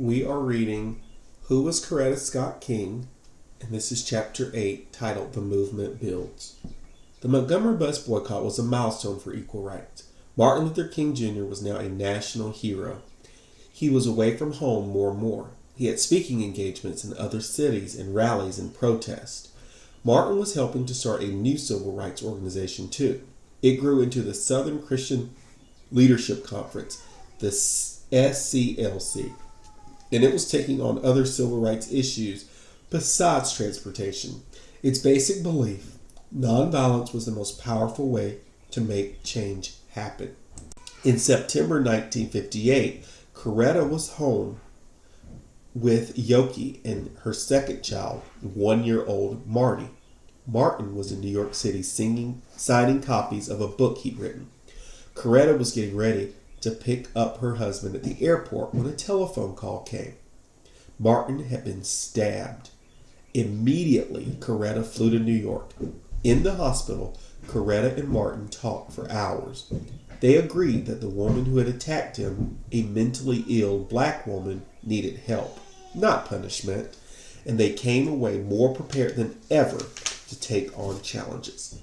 We are reading Who Was Coretta Scott King? And this is Chapter 8, titled The Movement Builds. The Montgomery bus boycott was a milestone for equal rights. Martin Luther King Jr. was now a national hero. He was away from home more and more. He had speaking engagements in other cities and rallies and protest. Martin was helping to start a new civil rights organization too. It grew into the Southern Christian Leadership Conference, the SCLC, and it was taking on other civil rights issues besides transportation. Its basic belief, nonviolence was the most powerful way to make change happen. In September 1958, Coretta was home with Yoki and her second child, 1-year-old Marty. Martin was in New York City signing copies of a book he'd written. Coretta was getting ready to pick up her husband at the airport when a telephone call came. Martin had been stabbed. Immediately, Coretta flew to New York. In the hospital, Coretta and Martin talked for hours. They agreed that the woman who had attacked him, a mentally ill black woman, needed help, not punishment, and they came away more prepared than ever to take on challenges.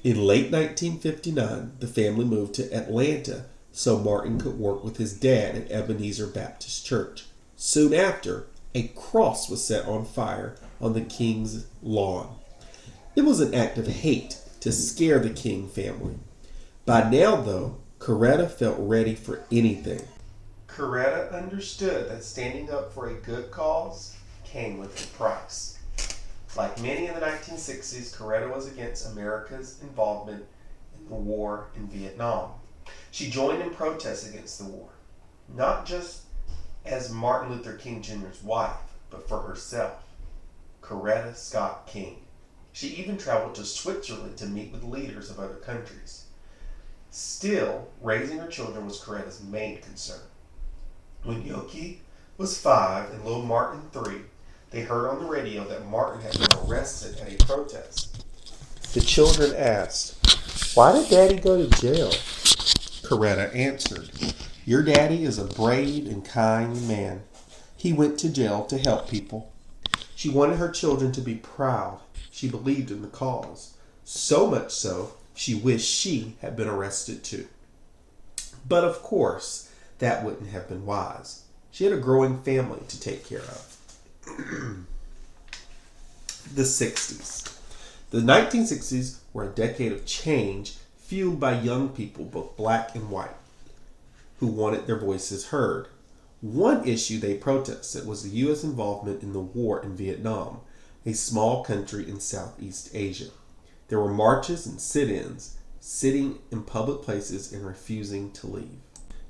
In late 1959, the family moved to Atlanta so Martin could work with his dad at Ebenezer Baptist Church. Soon after, a cross was set on fire on the King's lawn. It was an act of hate to scare the King family. By now, though, Coretta felt ready for anything. Coretta understood that standing up for a good cause came with a price. Like many in the 1960s, Coretta was against America's involvement in the war in Vietnam. She joined in protests against the war, not just as Martin Luther King Jr.'s wife, but for herself, Coretta Scott King. She even traveled to Switzerland to meet with leaders of other countries. Still, raising her children was Coretta's main concern. When Yoki was 5 and little Martin 3, they heard on the radio that Martin had been arrested at a protest. The children asked, "Why did Daddy go to jail?" Coretta answered, "Your daddy is a brave and kind man. He went to jail to help people." She wanted her children to be proud. She believed in the cause. So much so, she wished she had been arrested too. But of course, that wouldn't have been wise. She had a growing family to take care of. The 60s. The 1960s were a decade of change fueled by young people, both black and white, who wanted their voices heard. One issue they protested was the U.S. involvement in the war in Vietnam, a small country in Southeast Asia. There were marches and sit-ins, sitting in public places and refusing to leave.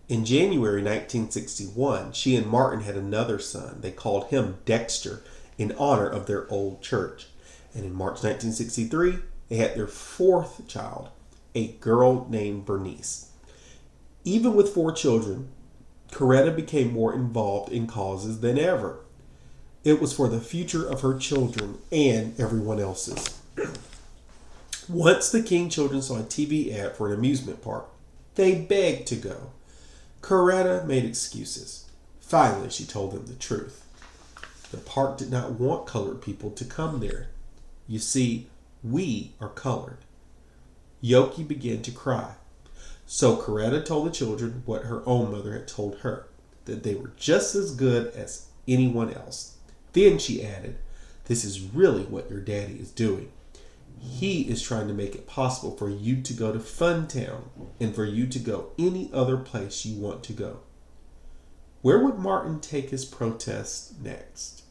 In January 1961, she and Martin had another son. They called him Dexter in honor of their old church. And in March 1963, they had their fourth child, a girl named Bernice. Even with 4 children, Coretta became more involved in causes than ever. It was for the future of her children and everyone else's. Once the King children saw a TV ad for an amusement park, they begged to go. Coretta made excuses. Finally, she told them the truth. The park did not want colored people to come there. You see, we are colored. Yoki began to cry. So Coretta told the children what her own mother had told her, that they were just as good as anyone else. Then she added, "This is really what your daddy is doing. He is trying to make it possible for you to go to Funtown and for you to go any other place you want to go." Where would Martin take his protest next?